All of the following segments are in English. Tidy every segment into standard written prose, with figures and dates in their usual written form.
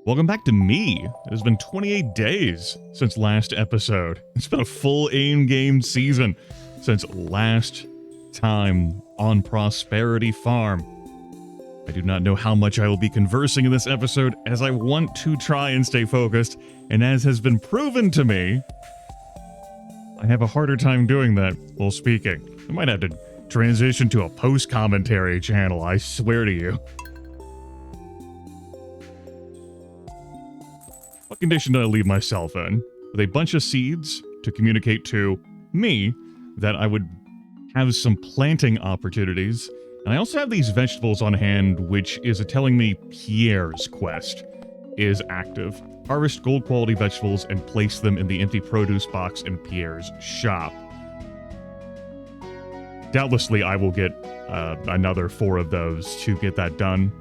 Welcome back to me. It has been 28 days since last episode. It's been a full in-game season since last time on Prosperity Farm. I do not know how much I will be conversing in this episode, as I want to try and stay focused, and as has been proven to me, I have a harder time doing that while speaking. I might have to transition to a post-commentary channel, I swear to you. What condition did I leave myself in? With a bunch of seeds to communicate to me that I would have some planting opportunities. And I also have these vegetables on hand, which is telling me Pierre's quest is active. Harvest gold quality vegetables and place them in the empty produce box in Pierre's shop. Doubtlessly, I will get another 4 of those to get that done.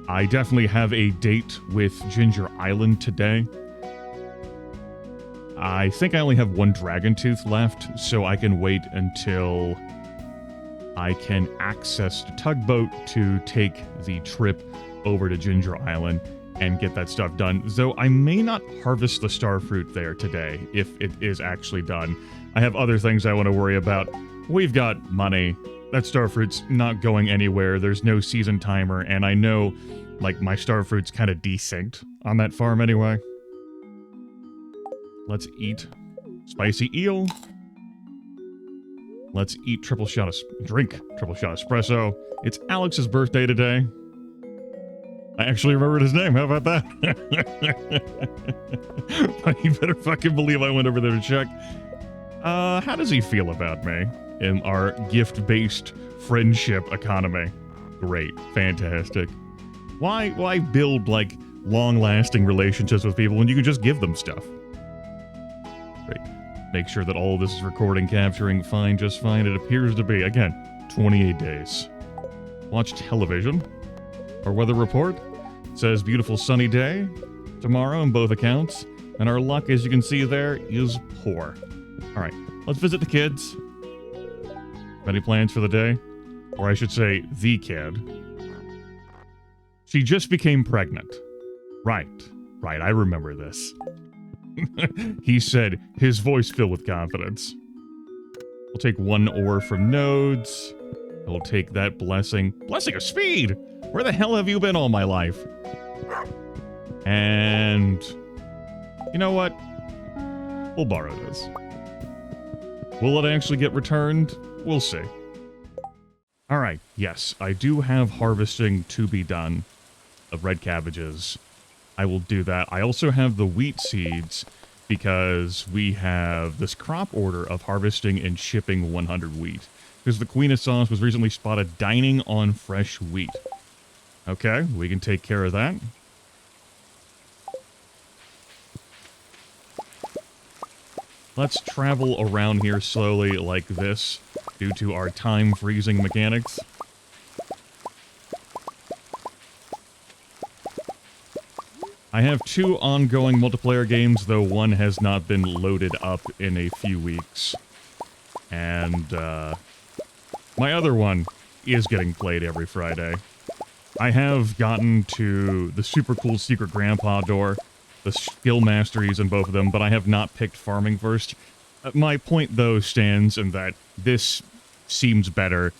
I definitely have a date with Ginger Island today. I think I only have 1 dragon tooth left, so I can wait until I can access the tugboat to take the trip over to Ginger Island and get that stuff done. Though I may not harvest the starfruit there today, if it is actually done. I have other things I want to worry about. We've got money. That starfruit's not going anywhere. There's no season timer, and I know, like, my starfruit's kind of desynced on that farm anyway. Let's eat spicy eel. Let's eat drink triple shot espresso. It's Alex's birthday today. I actually remembered his name. How about that? You better fucking believe I went over there to check. How does he feel about me in our gift-based friendship economy? Great. Fantastic. Why build, like, long-lasting relationships with people when you can just give them stuff? Great. Make sure that all of this is recording, capturing fine, just fine. It appears to be. Again, 28 days. Watch television. Our weather report says beautiful sunny day tomorrow in both accounts. And our luck, as you can see there, is poor. All right, let's visit the kids. Any plans for the day? Or I should say, the kid. She just became pregnant. Right, I remember this. He said, his voice filled with confidence. We'll take 1 ore from nodes. We'll take that blessing. Blessing of speed! Where the hell have you been all my life? And you know what? We'll borrow this. Will it actually get returned? We'll see. Alright, yes, I do have harvesting to be done of red cabbages. I will do that. I also have the wheat seeds because we have this crop order of harvesting and shipping 100 wheat. Because the Queen of Sauce was recently spotted dining on fresh wheat. Okay, we can take care of that. Let's travel around here slowly like this due to our time freezing mechanics. I have 2 ongoing multiplayer games, though one has not been loaded up in a few weeks. And, my other one is getting played every Friday. I have gotten to the super cool Secret Grandpa door, the skill masteries in both of them, but I have not picked farming first. My point, though, stands in that this seems better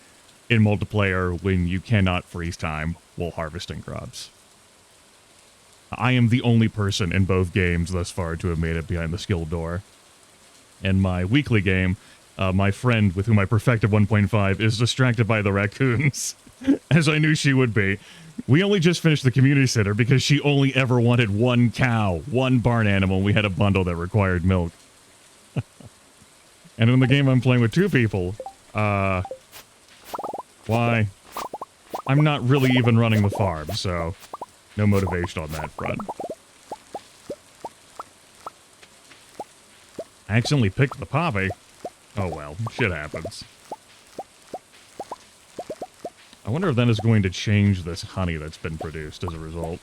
in multiplayer when you cannot freeze time while harvesting crops. I am the only person in both games thus far to have made it behind the skill door. In my weekly game, my friend with whom I perfected 1.5 is distracted by the raccoons, as I knew she would be. We only just finished the community center because she only ever wanted 1 cow, 1 barn animal, and we had a bundle that required milk. And in the game I'm playing with 2 people, why? I'm not really even running the farm, so no motivation on that front. I accidentally picked the poppy. Oh well, shit happens. I wonder if that is going to change this honey that's been produced as a result.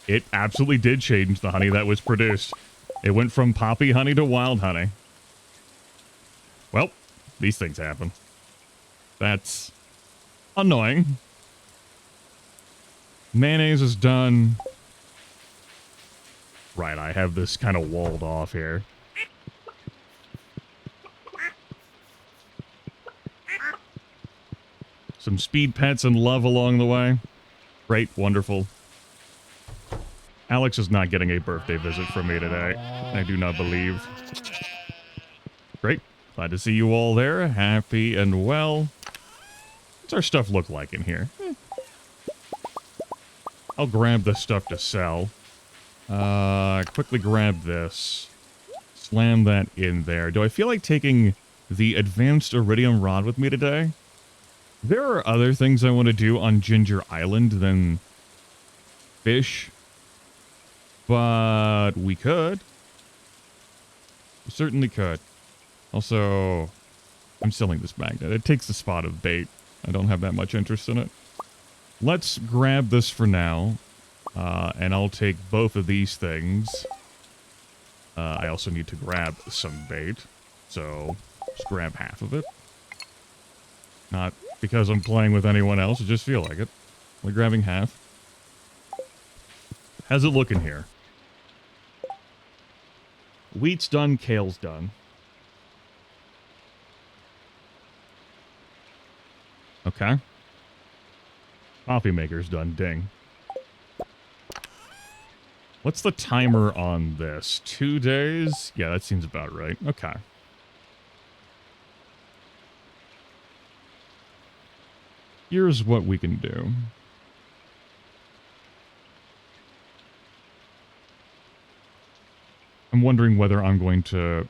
It absolutely did change the honey that was produced. It went from poppy honey to wild honey. Well, these things happen. That's annoying. Mayonnaise is done. Right, I have this kind of walled off here. Some speed pets and love along the way. Great, wonderful. Alex is not getting a birthday visit from me today. I do not believe. Great. Glad to see you all there. Happy and well. What's our stuff look like in here? I'll grab the stuff to sell. Quickly grab this. Slam that in there. Do I feel like taking the advanced iridium rod with me today? There are other things I want to do on Ginger Island than fish. But we could. We certainly could. Also, I'm selling this magnet. It takes the spot of bait. I don't have that much interest in it. Let's grab this for now. And I'll take both of these things. I also need to grab some bait. So, just grab half of it. Not because I'm playing with anyone else. I just feel like it. We're grabbing half. How's it looking here? Wheat's done, kale's done. Okay. Coffee maker's done, ding. What's the timer on this? 2 days? Yeah, that seems about right. Okay. Here's what we can do. I'm wondering whether I'm going to...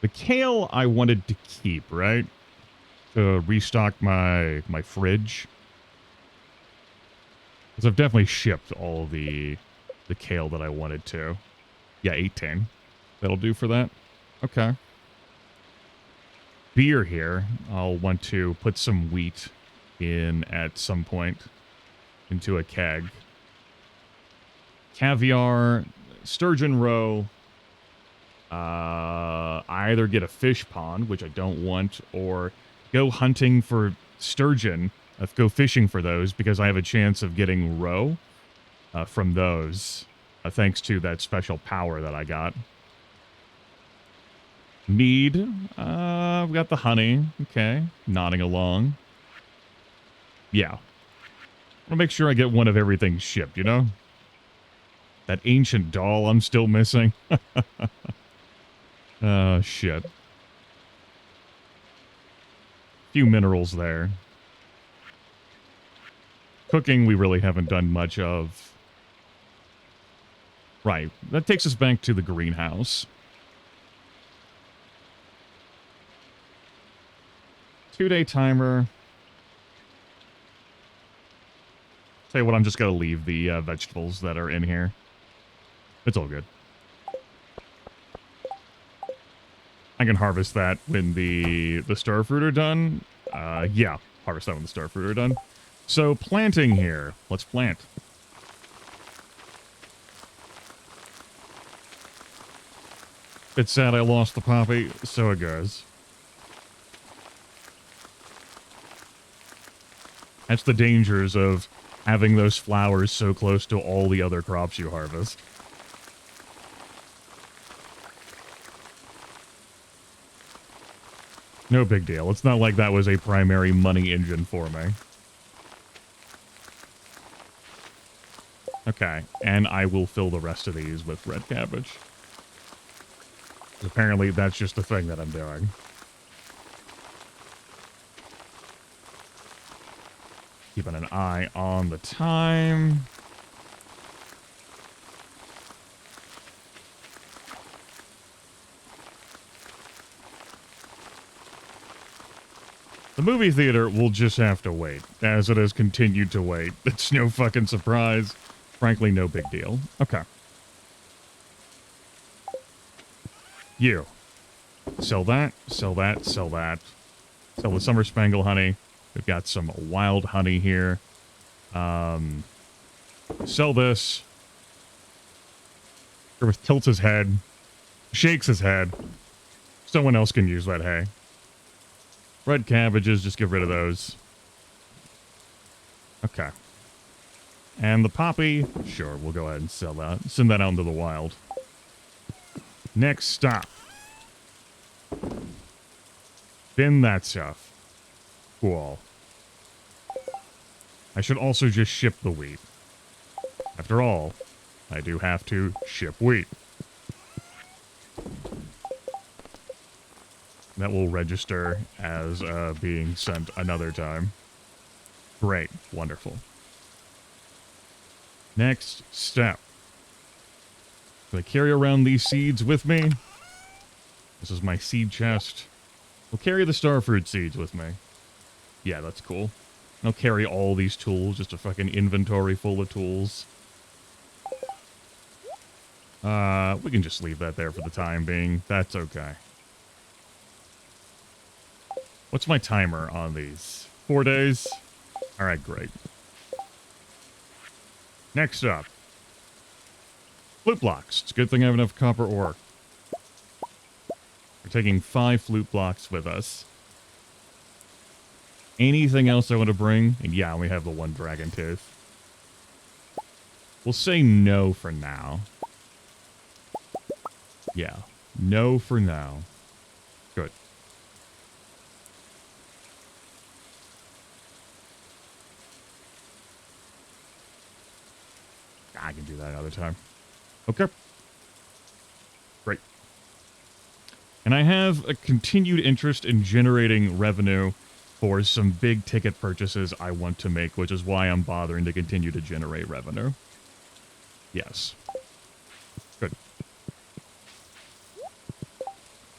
The kale I wanted to keep, right? To restock my fridge. Because I've definitely shipped all the kale that I wanted to. Yeah, 18. That'll do for that. Okay. Beer here. I'll want to put some wheat in at some point into a keg. Caviar, sturgeon roe. I either get a fish pond, which I don't want, or go hunting for sturgeon. Go fishing for those because I have a chance of getting roe from those, thanks to that special power that I got. Mead. I've got the honey. Okay. Nodding along. Yeah. I'll make sure I get one of everything shipped, you know? That ancient doll I'm still missing. Oh, shit. Few minerals there. Cooking we really haven't done much of. Right. That takes us back to the greenhouse. 2-day timer. Tell you what, I'm just going to leave the vegetables that are in here. It's all good. I can harvest that when the starfruit are done. Yeah, harvest that when the starfruit are done. So, planting here. Let's plant. It's sad I lost the poppy. So it goes. That's the dangers of having those flowers so close to all the other crops you harvest. No big deal. It's not like that was a primary money engine for me. Okay, and I will fill the rest of these with red cabbage. Apparently, that's just the thing that I'm doing. Keeping an eye on the time. The movie theater will just have to wait, as it has continued to wait. It's no fucking surprise. Frankly, no big deal. Okay. You. Sell that, sell that, sell that. Sell the Summer Spangle honey. We've got some wild honey here. Sell this. Grimith tilts his head. Shakes his head. Someone else can use that hay. Red cabbages, just get rid of those. Okay. And the poppy, sure, we'll go ahead and sell that. Send that out into the wild. Next stop. Bin that stuff. Cool. I should also just ship the wheat. After all, I do have to ship wheat. That will register as being sent another time. Great. Wonderful. Next step. Do I carry around these seeds with me? This is my seed chest. I'll carry the starfruit seeds with me. Yeah, that's cool. I'll carry all these tools, just a fucking inventory full of tools. We can just leave that there for the time being. That's okay. What's my timer on these? 4 days? Alright, great. Next up. Flute blocks. It's a good thing I have enough copper ore. We're taking 5 flute blocks with us. Anything else I want to bring? And yeah, we have the 1 dragon tooth. We'll say no for now. Yeah, no for now. Good. I can do that another time. Okay. Great. And I have a continued interest in generating revenue for some big ticket purchases I want to make, which is why I'm bothering to continue to generate revenue. Yes. Good.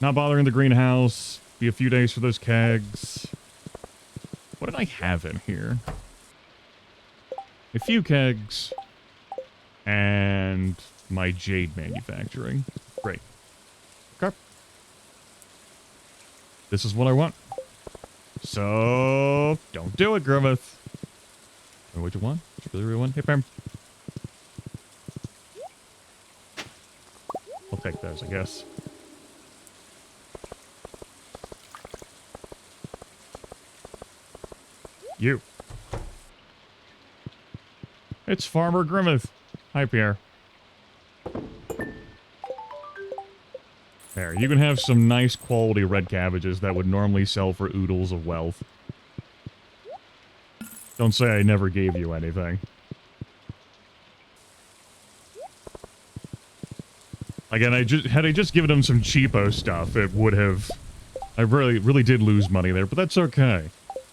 Not bothering the greenhouse. Be a few days for those kegs. What did I have in here? A few kegs. And my jade manufacturing. Great. Okay. This is what I want. So, don't do it, Grimith. What you want? What you really want? Hey, Pam. I'll take those, I guess. You. It's Farmer Grimith. Hi, Pierre. There, you can have some nice quality red cabbages that would normally sell for oodles of wealth. Don't say I never gave you anything. Again, had I just given him some cheapo stuff, it would have... I really did lose money there, but that's okay.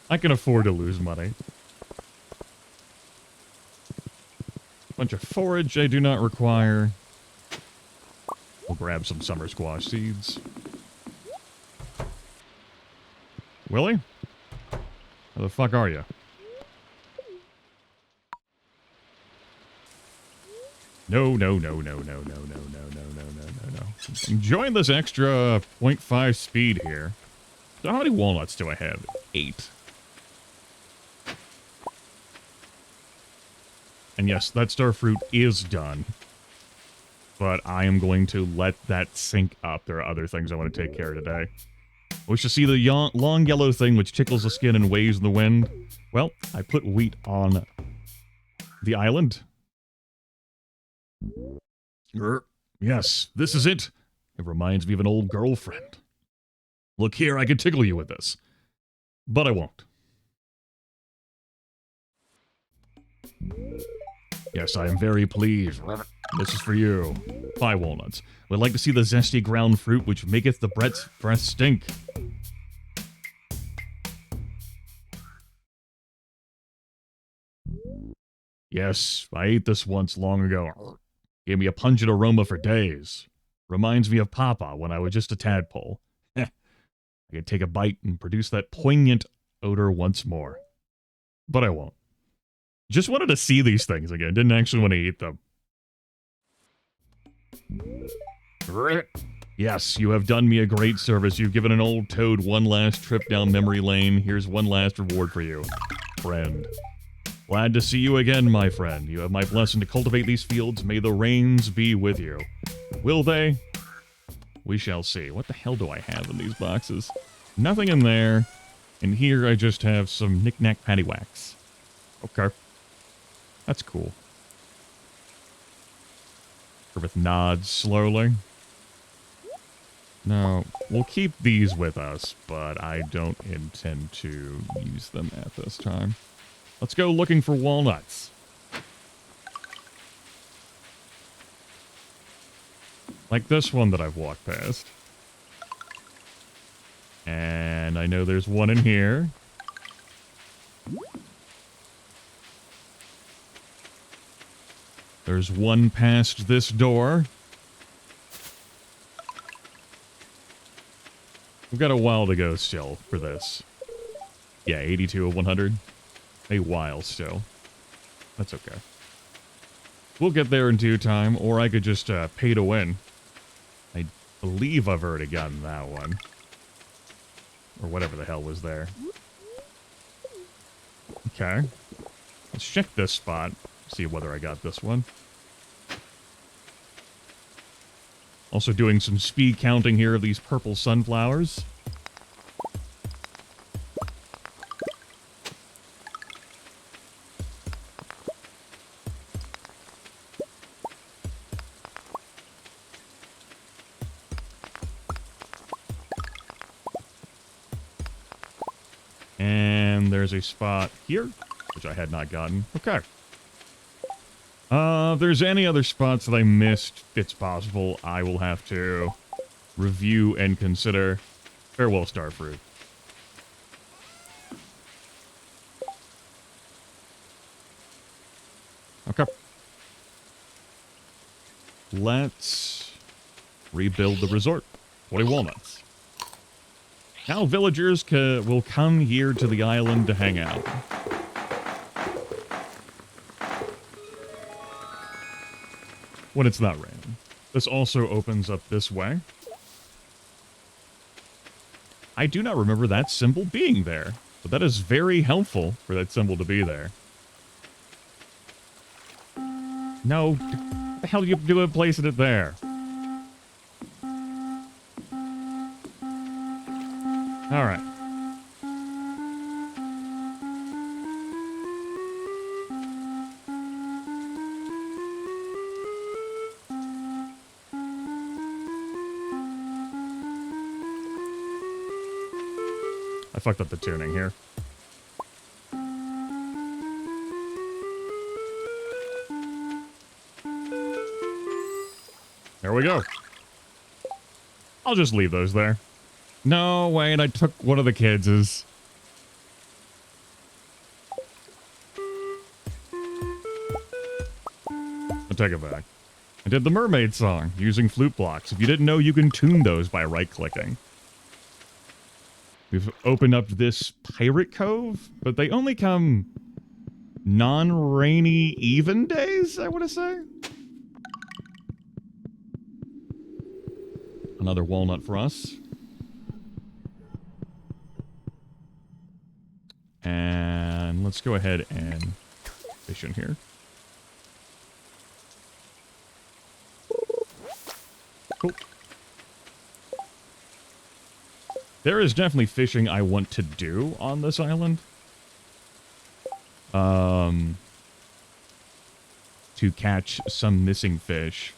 I can afford to lose money. Bunch of forage I do not require. We'll grab some summer squash seeds. Willie? Where the fuck are you? No. Enjoying this extra 0.5 speed here. So how many walnuts do I have? 8. And yes, that starfruit is done. But I am going to let that sink up. There are other things I want to take care of today. Wish to see the long yellow thing which tickles the skin and waves in the wind? Well, I put wheat on the island. Yes, this is it. It reminds me of an old girlfriend. Look here, I could tickle you with this. But I won't. Yes, I am very pleased. This is for you. 5 walnuts. Would like to see the zesty ground fruit which maketh the breath stink. Yes, I ate this once long ago. Gave me a pungent aroma for days. Reminds me of Papa when I was just a tadpole. I could take a bite and produce that poignant odor once more. But I won't. Just wanted to see these things again. Didn't actually want to eat them. Yes, you have done me a great service. You've given an old toad one last trip down memory lane. Here's one last reward for you, friend. Glad to see you again, my friend. You have my blessing to cultivate these fields. May the rains be with you. Will they? We shall see. What the hell do I have in these boxes? Nothing in there. And here I just have some knick-knack paddywhacks. Okay. That's cool. Grimith nods slowly. No, we'll keep these with us, but I don't intend to use them at this time. Let's go looking for walnuts. Like this one that I've walked past. And I know there's one in here. There's one past this door. We've got a while to go still for this. Yeah, 82 of 100. A while still. That's okay. We'll get there in due time, or I could just pay to win. I believe I've already gotten that one. Or whatever the hell was there. Okay. Let's check this spot. See whether I got this one. Also doing some speed counting here of these purple sunflowers. And there's a spot here, which I had not gotten. Okay. If there's any other spots that I missed, it's possible I will have to review and consider. Farewell, Starfruit. Okay. Let's rebuild the resort. 20 walnuts. Now villagers will come here to the island to hang out. When it's not raining. This also opens up this way. I do not remember that symbol being there, but that is very helpful for that symbol to be there. No, what the hell do you do with placing it there? Alright. I fucked up the tuning here. There we go. I'll just leave those there. No, wait, I took one of the kids'. I'll take it back. I did the mermaid song using flute blocks. If you didn't know, you can tune those by right-clicking. We've opened up this pirate cove, but they only come non-rainy even days, I want to say. Another walnut for us. And let's go ahead and fish in here. Cool. There is definitely fishing I want to do on this island. To catch some missing fish.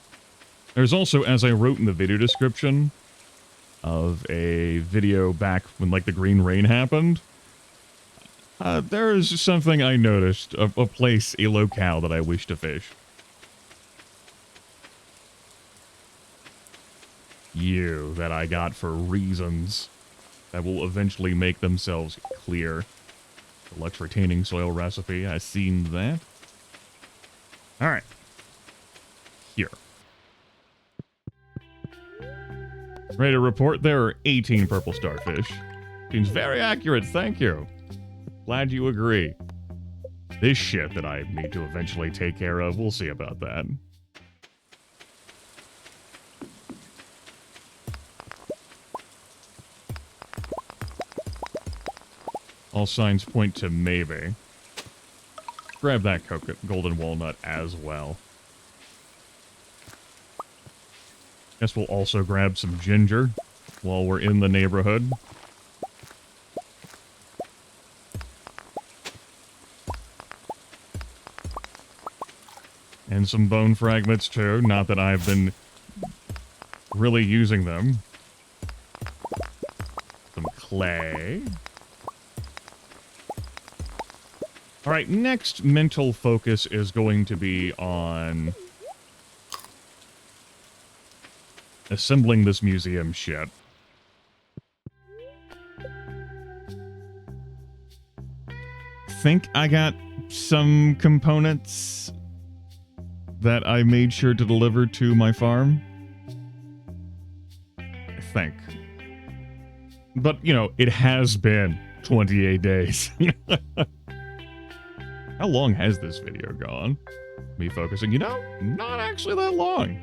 There's also, as I wrote in the video description of a video back when, like, the green rain happened, there is something I noticed, a place, a locale that I wish to fish. You, that I got for reasons that will eventually make themselves clear. The Lux retaining soil recipe, I've seen that. Alright. Here. Ready to report there are 18 purple starfish. Seems very accurate, thank you. Glad you agree. This shit that I need to eventually take care of, we'll see about that. All signs point to maybe. Grab that golden walnut as well. Guess we'll also grab some ginger while we're in the neighborhood. And some bone fragments too, not that I've been really using them. Some clay. Alright, next mental focus is going to be on assembling this museum shit. Think I got some components that I made sure to deliver to my farm. I think. But, you know, it has been 28 days. How long has this video gone? Me focusing, you know, not actually that long.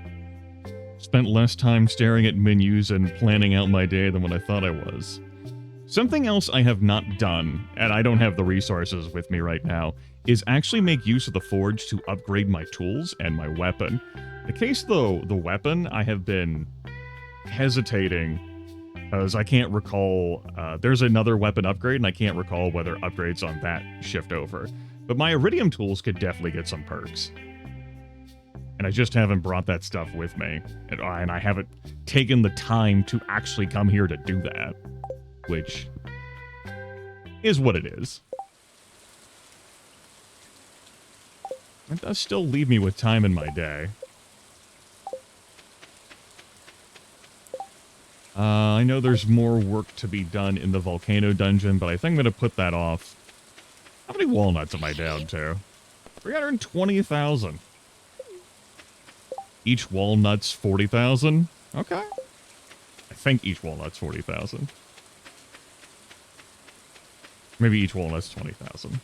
Spent less time staring at menus and planning out my day than what I thought I was. Something else I have not done, and I don't have the resources with me right now, is actually make use of the forge to upgrade my tools and my weapon. In case, though, the weapon, I have been hesitating because I can't recall, there's another weapon upgrade, and I can't recall whether upgrades on that shift over. But my iridium tools could definitely get some perks. And I just haven't brought that stuff with me. And I haven't taken the time to actually come here to do that. Which is what it is. It does still leave me with time in my day. I know there's more work to be done in the volcano dungeon, but I think I'm going to put that off. How many walnuts am I down to? 320,000. Each walnut's 40,000? Okay. I think each walnut's 40,000. Maybe each walnut's 20,000.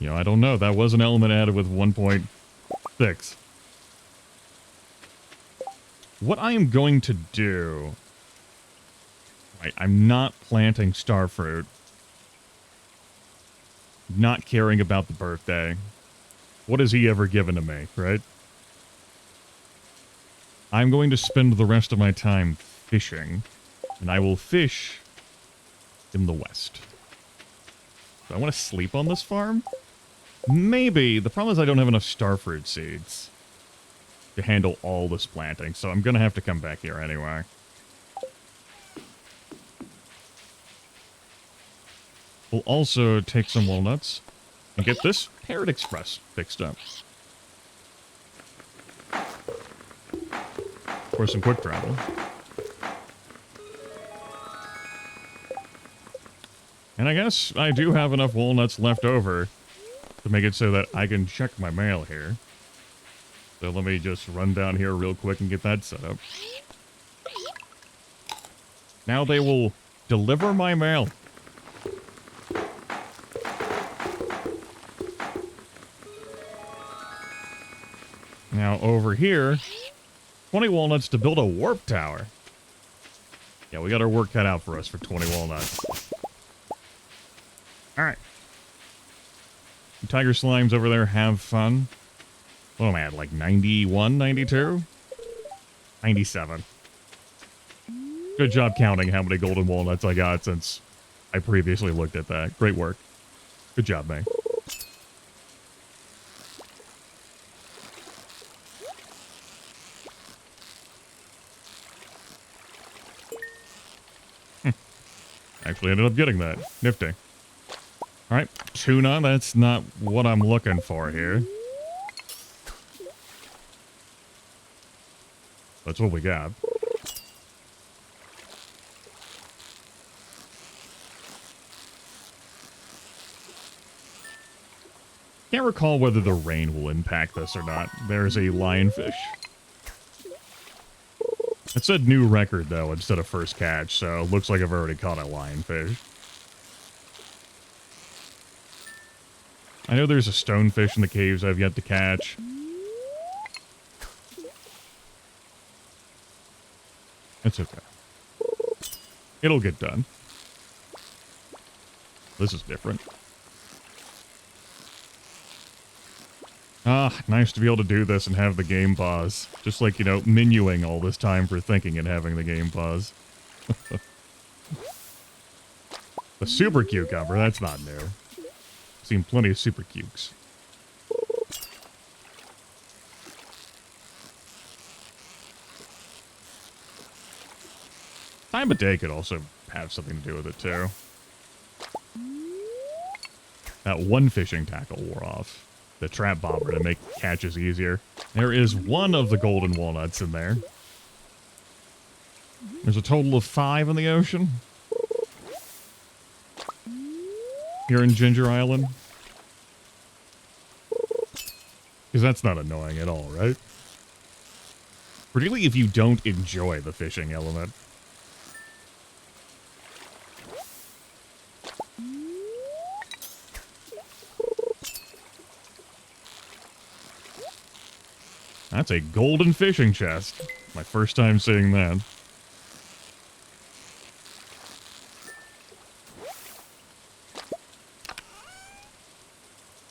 You know, I don't know. That was an element added with 1.6. What I am going to do... Right, I'm not planting starfruit. Not caring about the birthday. What has he ever given to me, right? I'm going to spend the rest of my time fishing. And I will fish in the west. Do I want to sleep on this farm? Maybe. The problem is I don't have enough starfruit seeds to handle all this planting, so I'm going to have to come back here anyway. We'll also take some walnuts and get this Parrot Express fixed up. For some quick travel. And I guess I do have enough walnuts left over to make it so that I can check my mail here. So let me just run down here real quick and get that set up. Now they will deliver my mail. Now over here, 20 walnuts to build a warp tower. Yeah, we got our work cut out for us for 20 walnuts. Alright. Tiger slimes over there have fun. What am I at, like 91, 92? 97. Good job counting how many golden walnuts I got since I previously looked at that. Great work. Good job, May. Actually ended up getting that. Nifty. Alright, tuna, that's not what I'm looking for here. That's what we got. Can't recall whether the rain will impact this or not. There's a lionfish. It said new record, though, instead of first catch, so it looks like I've already caught a lionfish. I know there's a stonefish in the caves I've yet to catch. It's okay. It'll get done. This is different. Ah, nice to be able to do this and have the game pause. Just like, you know, menuing all this time for thinking and having the game pause. The super cucumber, that's not new. Seen plenty of super cukes. Time of day could also have something to do with it, too. That one fishing tackle wore off. The trap bobber to make catches easier. There is one of the golden walnuts in there. There's a total of 5 in the ocean. Here in Ginger Island. Because that's not annoying at all, right? Particularly if you don't enjoy the fishing element. That's a golden fishing chest. My first time seeing that.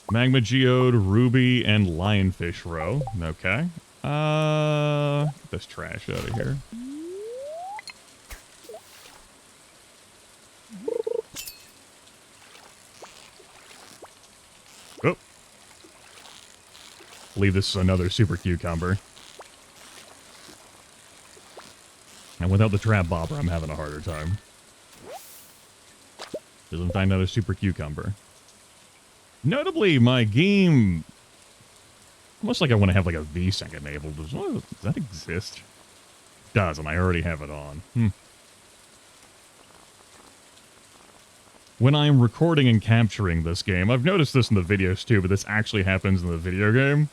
Magma Geode, Ruby, and Lionfish Roe. Okay. Get this trash out of here. Oh. I believe this is another super cucumber. And without the trap bobber, I'm having a harder time. Doesn't find another super cucumber. Notably, my game... Almost like I want to have like a VSync enabled. Does that exist? It does, and I already have it on. When I'm recording and capturing this game, I've noticed this in the videos too, but this actually happens in the video game.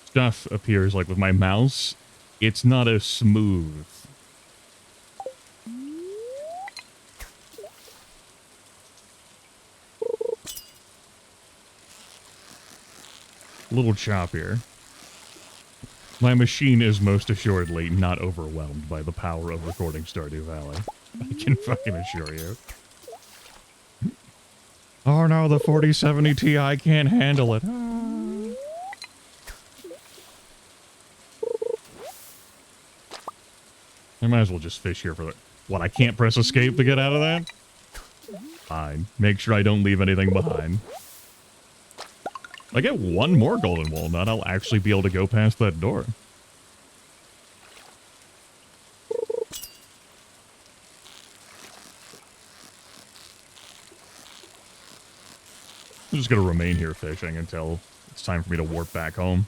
Stuff appears like with my mouse. It's not as smooth. Little choppier. My machine is most assuredly not overwhelmed by the power of recording Stardew Valley. I can fucking assure you. Oh no, the 4070 Ti can't handle it. I might as well just fish here for the... What, I can't press escape to get out of that? Fine. Make sure I don't leave anything behind. If I get one more golden walnut, I'll actually be able to go past that door. I'm just going to remain here fishing until it's time for me to warp back home.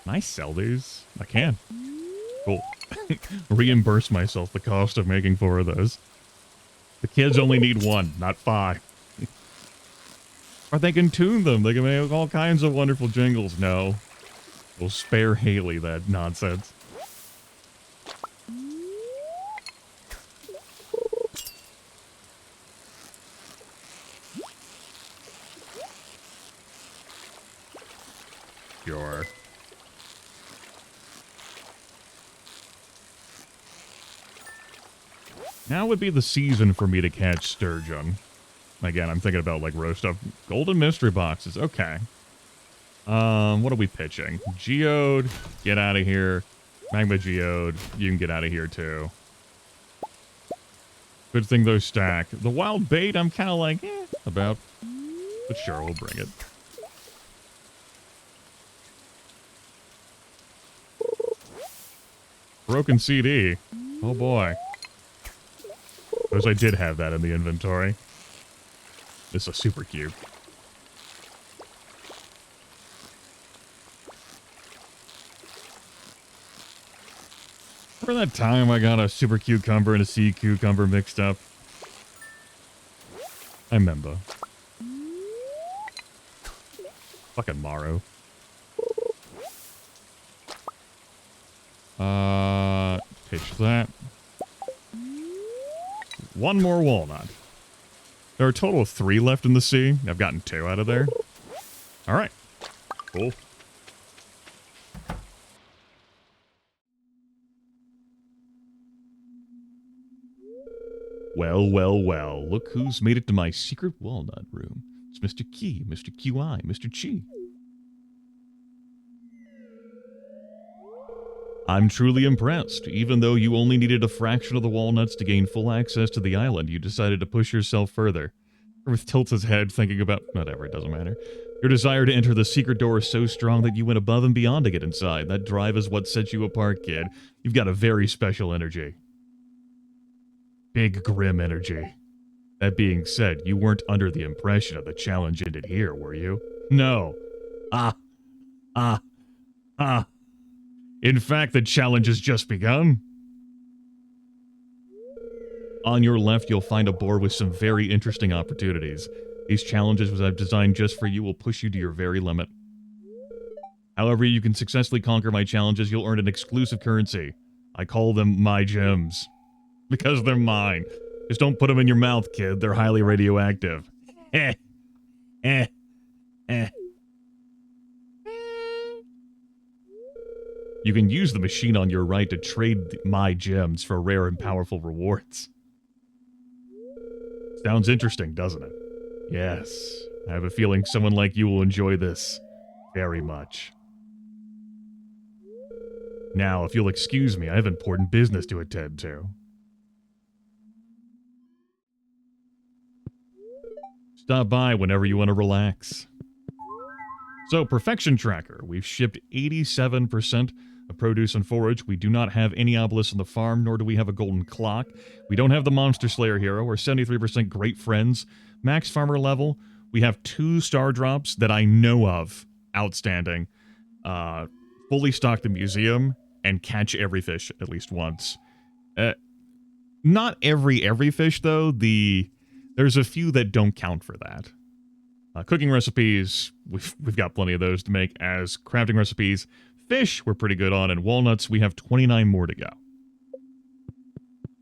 Can I sell these? I can. Cool. Reimburse myself the cost of making 4 of those. The kids only need 1, not 5. Or they can tune them. They can make all kinds of wonderful jingles. No. We'll spare Haley that nonsense. Sure. Now would be the season for me to catch sturgeon. Again, I'm thinking about like roast up golden mystery boxes. Okay. What are we pitching? Geode, get out of here. Magma Geode, you can get out of here too. Good thing those stack. The wild bait, I'm kind of like, about. But sure, we'll bring it. Broken CD. Oh boy. Suppose I did have that in the inventory. This is a super cube. Remember that time I got a super cucumber and a sea cucumber mixed up? I remember. Fucking Morrow. Pitch that. 1 more walnut. There are a total of 3 left in the sea. I've gotten 2 out of there. Alright. Cool. Well, well, well. Look who's made it to my secret walnut room. It's Mr. Key, Mr. QI, Mr. Chi. I'm truly impressed. Even though you only needed a fraction of the walnuts to gain full access to the island, you decided to push yourself further. Grimmith tilts his head, thinking about... whatever, it doesn't matter. Your desire to enter the secret door is so strong that you went above and beyond to get inside. That drive is what sets you apart, kid. You've got a very special energy. Big, grim energy. That being said, you weren't under the impression of the challenge ended here, were you? No. Ah. In fact, the challenge has just begun. On your left, you'll find a board with some very interesting opportunities. These challenges, which I've designed just for you, will push you to your very limit. However, you can successfully conquer my challenges, you'll earn an exclusive currency. I call them my gems. Because they're mine. Just don't put them in your mouth, kid. They're highly radioactive. You can use the machine on your right to trade my gems for rare and powerful rewards. Sounds interesting, doesn't it? Yes. I have a feeling someone like you will enjoy this very much. Now, if you'll excuse me, I have important business to attend to. Stop by whenever you want to relax. So, Perfection Tracker. We've shipped 87% of produce and forage. We do not have any obelisks on the farm, nor do we have a golden clock. We don't have the Monster Slayer hero. We're 73% great friends. Max farmer level. We have 2 star drops that I know of. Outstanding. Fully stock the museum and catch every fish at least once. Not every fish, though. There's a few that don't count for that. Cooking recipes, we've got plenty of those to make. As crafting recipes, fish we're pretty good on, and walnuts we have 29 more to go.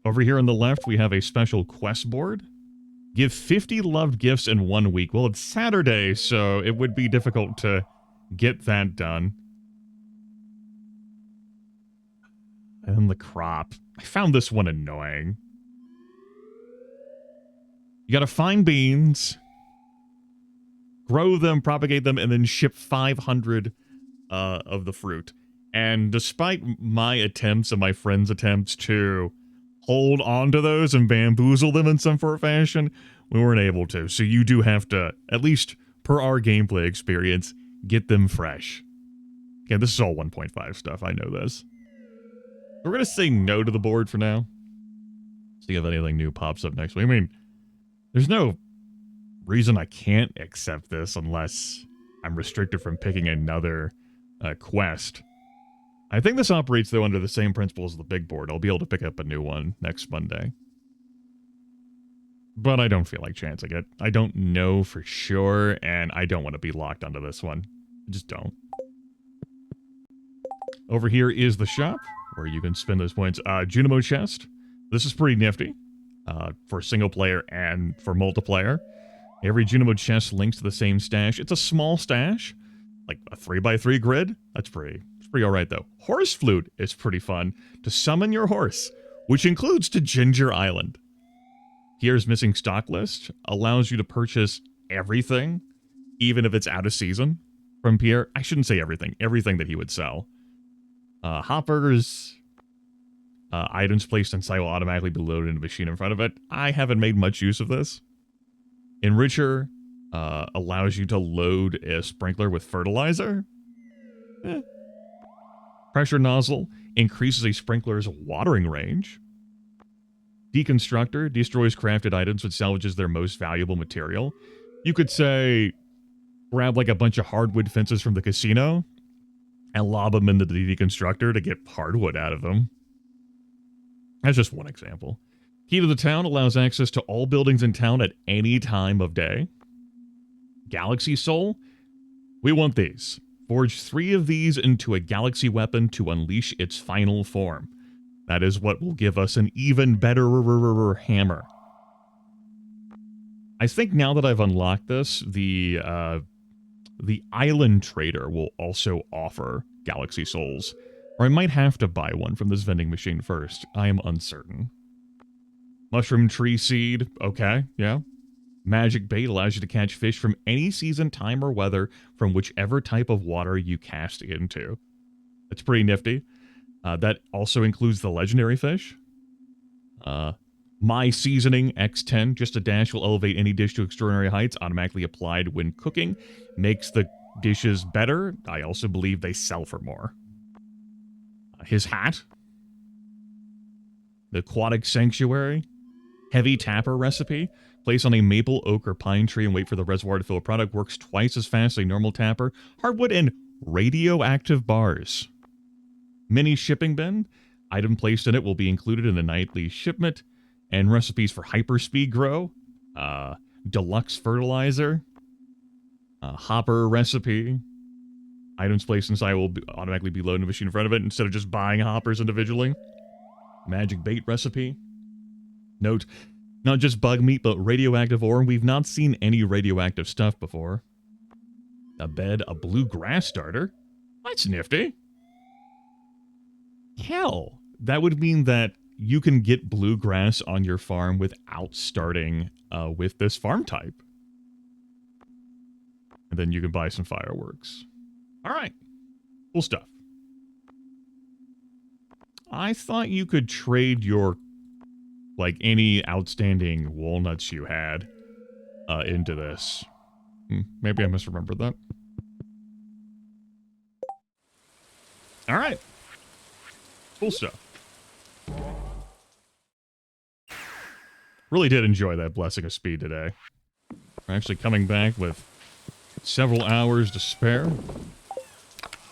Over here on the left, we have a special quest board. Give 50 loved gifts in 1 week. Well, it's Saturday, so it would be difficult to get that done. And the crop. I found this one annoying. You gotta find beans, grow them, propagate them, and then ship 500 of the fruit. And despite my attempts and my friends' attempts to hold on to those and bamboozle them in some sort of fashion, we weren't able to. So you do have to, at least per our gameplay experience, get them fresh. Okay, this is all 1.5 stuff. I know this. We're going to say no to the board for now. See if anything new pops up next week. I mean, there's no reason I can't accept this unless I'm restricted from picking another quest. I think this operates, though, under the same principles as the big board. I'll be able to pick up a new one next Monday. But I don't feel like chancing it. I don't know for sure, and I don't want to be locked onto this one. I just don't. Over here is the shop, where you can spend those points. Junimo chest. This is pretty nifty for single player and for multiplayer. Every Junimo chest links to the same stash. It's a small stash, like a 3x3 grid. It's pretty alright, though. Horse flute is pretty fun to summon your horse, which includes to Ginger Island. Here's missing stock list. Allows you to purchase everything, even if it's out of season from Pierre. I shouldn't say everything. Everything that he would sell. Hot burgers. Items placed inside will automatically be loaded in a machine in front of it. I haven't made much use of this. Enricher allows you to load a sprinkler with fertilizer. Pressure nozzle increases a sprinkler's watering range. Deconstructor destroys crafted items but salvages their most valuable material. You could say, grab like a bunch of hardwood fences from the casino and lob them into the deconstructor to get hardwood out of them. That's just one example. Key to the town allows access to all buildings in town at any time of day. Galaxy Soul. We want these. Forge 3 of these into a galaxy weapon to unleash its final form. That is what will give us an even better hammer. I think now that I've unlocked this, the island trader will also offer Galaxy Souls. Or I might have to buy one from this vending machine first. I am uncertain. Mushroom tree seed. Okay, yeah. Magic bait allows you to catch fish from any season, time, or weather from whichever type of water you cast into. That's pretty nifty. That also includes the legendary fish. My seasoning X10, just a dash will elevate any dish to extraordinary heights, automatically applied when cooking. Makes the dishes better. I also believe they sell for more. His hat. The aquatic sanctuary. Heavy tapper recipe. Place on a maple, oak, or pine tree and wait for the reservoir to fill a product. Works twice as fast as a normal tapper. Hardwood and radioactive bars. Mini shipping bin. Item placed in it will be included in the nightly shipment. And recipes for hyperspeed grow. Deluxe fertilizer. Hopper recipe. Items placed inside will automatically be loaded in the machine in front of it instead of just buying hoppers individually. Magic bait recipe. Note, not just bug meat, but radioactive ore. We've not seen any radioactive stuff before. A bed, a blue grass starter. That's nifty. Hell, that would mean that you can get bluegrass on your farm without starting with this farm type. And then you can buy some fireworks. All right. Cool stuff. I thought you could trade your, like, any outstanding walnuts you had into this. Maybe I misremembered that. All right. Cool stuff. Really did enjoy that Blessing of Speed today. We're actually coming back with several hours to spare.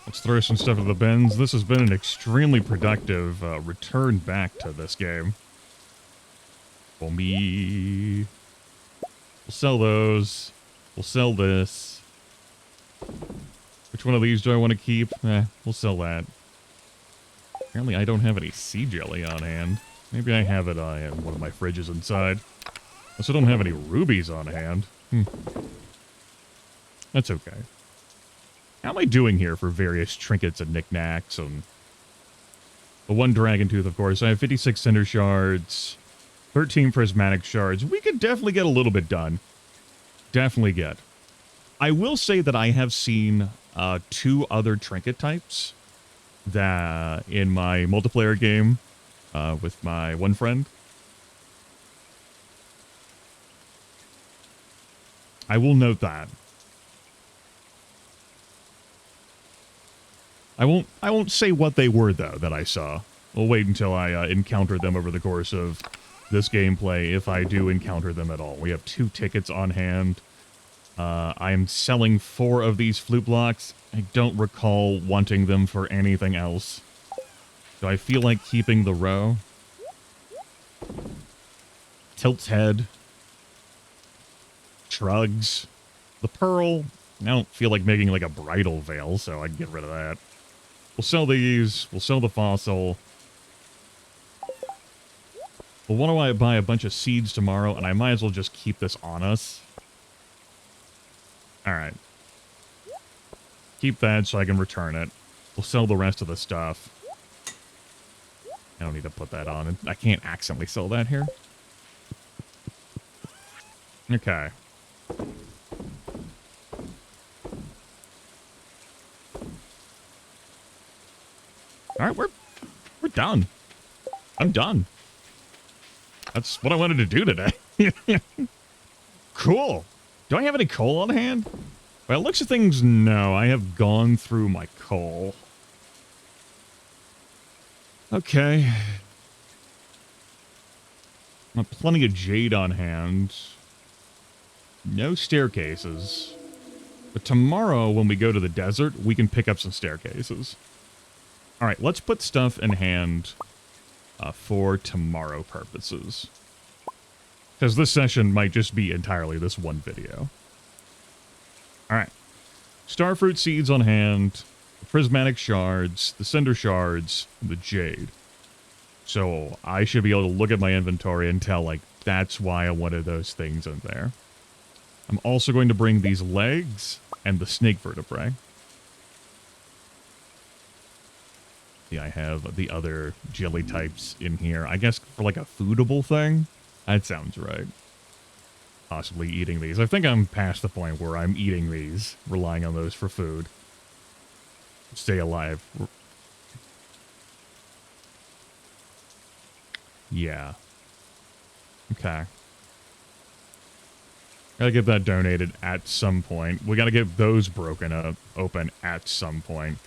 Let's throw some stuff in the bins. This has been an extremely productive return back to this game. For me. We'll sell those. We'll sell this. Which one of these do I want to keep? We'll sell that. Apparently I don't have any sea jelly on hand. Maybe I have it in one of my fridges inside. I also don't have any rubies on hand. That's okay. How am I doing here for various trinkets and knickknacks and the one dragon tooth, of course. I have 56 cinder shards, 13 prismatic shards. We could definitely get a little bit done. Definitely get. I will say that I have seen 2 other trinket types that in my multiplayer game with my one friend. I will note that. I won't say what they were, though, that I saw. We'll wait until I encounter them over the course of this gameplay, if I do encounter them at all. We have 2 tickets on hand. I am selling 4 of these flute blocks. I don't recall wanting them for anything else. Do I feel like keeping the row? Tilt's head. Shrugs. The pearl. I don't feel like making like a bridal veil, so I can get rid of that. We'll sell these. We'll sell the fossil. Well, why don't I buy a bunch of seeds tomorrow, and I might as well just keep this on us. Alright. Keep that so I can return it. We'll sell the rest of the stuff. I don't need to put that on. I can't accidentally sell that here. Okay. Alright, we're done. I'm done. That's what I wanted to do today. Cool. Do I have any coal on hand? Well, looks of things, no. I have gone through my coal. Okay. I have plenty of jade on hand. No staircases. But tomorrow, when we go to the desert, we can pick up some staircases. Alright, let's put stuff in hand for tomorrow purposes. Because this session might just be entirely this one video. Alright. Starfruit seeds on hand, the prismatic shards, the cinder shards, and the jade. So I should be able to look at my inventory and tell, like, that's why I wanted those things in there. I'm also going to bring these legs and the snake vertebrae. Yeah, I have the other jelly types in here. I guess for like a foodable thing? That sounds right. possibly eating these. I think I'm past the point where I'm eating these, relying on those for food. Stay alive. Yeah. Okay. Gotta get that donated at some point. We gotta get those broken up, open at some point.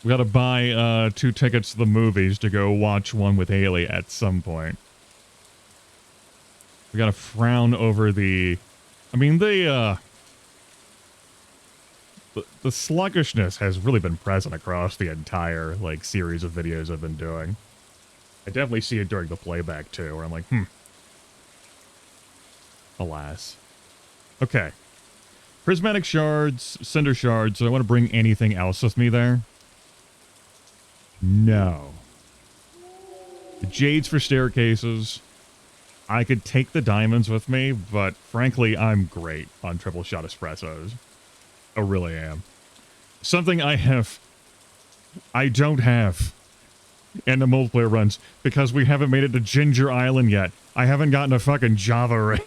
We gotta buy 2 tickets to the movies to go watch one with Haley at some point. We gotta frown over the... I mean, the sluggishness has really been present across the entire, like, series of videos I've been doing. I definitely see it during the playback, too, where I'm like, Alas. Okay. Prismatic shards, cinder shards. Do I want to bring anything else with me there? No. The jades for staircases. I could take the diamonds with me, but frankly, I'm great on triple shot espressos. I really am. Something I don't have in the multiplayer runs, because we haven't made it to Ginger Island yet. I haven't gotten a fucking Java ring.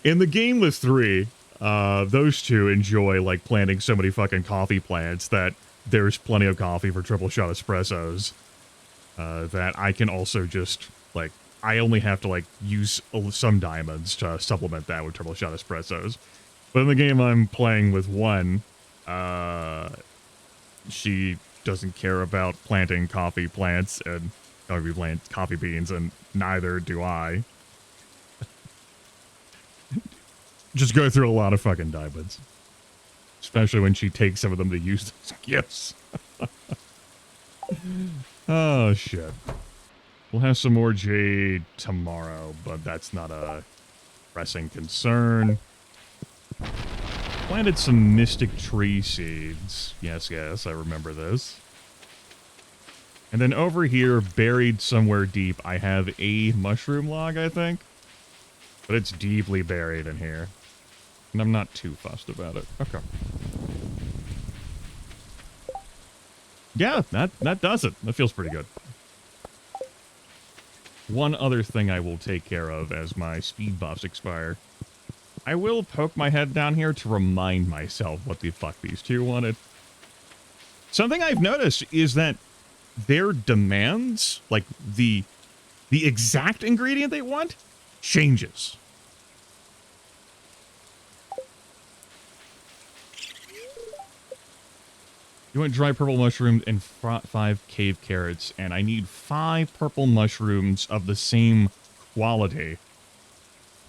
In the game with 3, those two enjoy, like, planting so many fucking coffee plants that there's plenty of coffee for triple shot espressos. That I can also just, like, I only have to, like, use some diamonds to supplement that with triple shot espressos. But in the game I'm playing with 1, she doesn't care about planting coffee plants and coffee beans, and neither do I. Just go through a lot of fucking diamonds. Especially when she takes some of them to use as gifts. Oh, shit. We'll have some more jade tomorrow, but that's not a pressing concern. Planted some mystic tree seeds. Yes, yes, I remember this. And then over here, buried somewhere deep, I have a mushroom log, I think. But it's deeply buried in here. And I'm not too fussed about it. Okay. Yeah, that does it. That feels pretty good. One other thing I will take care of as my speed buffs expire. I will poke my head down here to remind myself what the fuck these two wanted. Something I've noticed is that their demands, like the exact ingredient they want, changes. You want dry purple mushrooms and 5 cave carrots, and I need 5 purple mushrooms of the same quality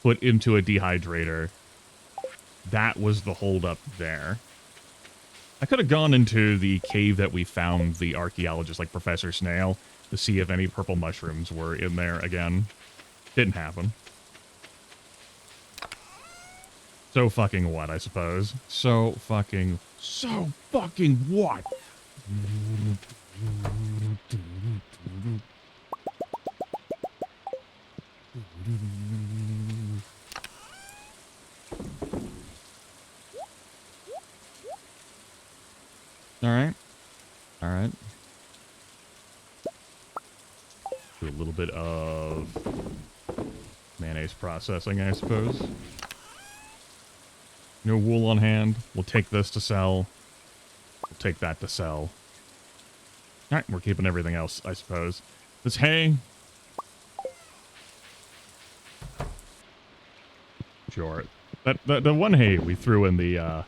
put into a dehydrator. That was the holdup there. I could have gone into the cave that we found the archaeologist, like Professor Snail, to see if any purple mushrooms were in there again. Didn't happen. So fucking what, I suppose. So fucking what? Alright. Alright. Do a little bit of mayonnaise processing, I suppose. No wool on hand. We'll take this to sell. We'll take that to sell. Alright, we're keeping everything else, I suppose. This hay. Sure. The one hay we threw in the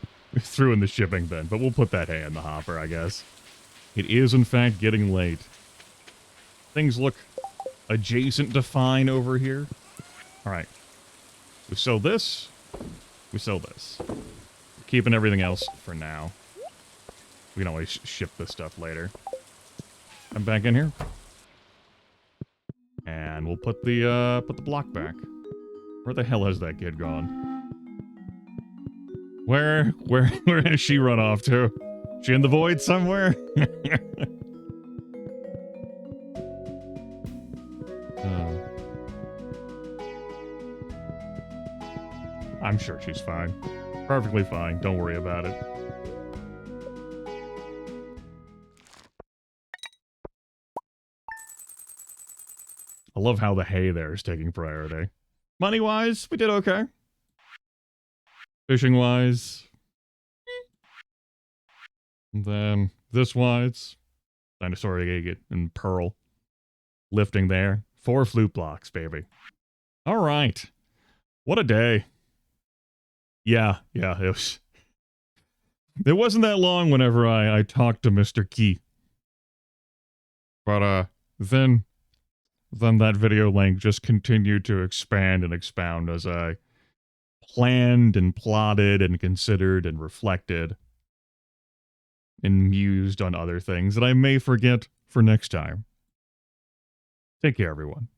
shipping bin, but we'll put that hay in the hopper, I guess. It is in fact getting late. Things look adjacent to fine over here. Alright. We sell this. We sell this. Keeping everything else for now. We can always ship this stuff later. I'm back in here. And we'll put the block back. Where the hell has that kid gone? Where has she run off to? She in the void somewhere? I'm sure she's fine. Perfectly fine. Don't worry about it. love how the hay there is taking priority. Money-wise, we did okay. Fishing-wise. And then this-wise. Dinosaur Agate and Pearl. Lifting there. 4 flute blocks, baby. All right. What a day. Yeah, it wasn't that long whenever I talked to Mr. Key. But, then that video length just continued to expand and expound as I planned and plotted and considered and reflected and mused on other things that I may forget for next time. Take care, everyone.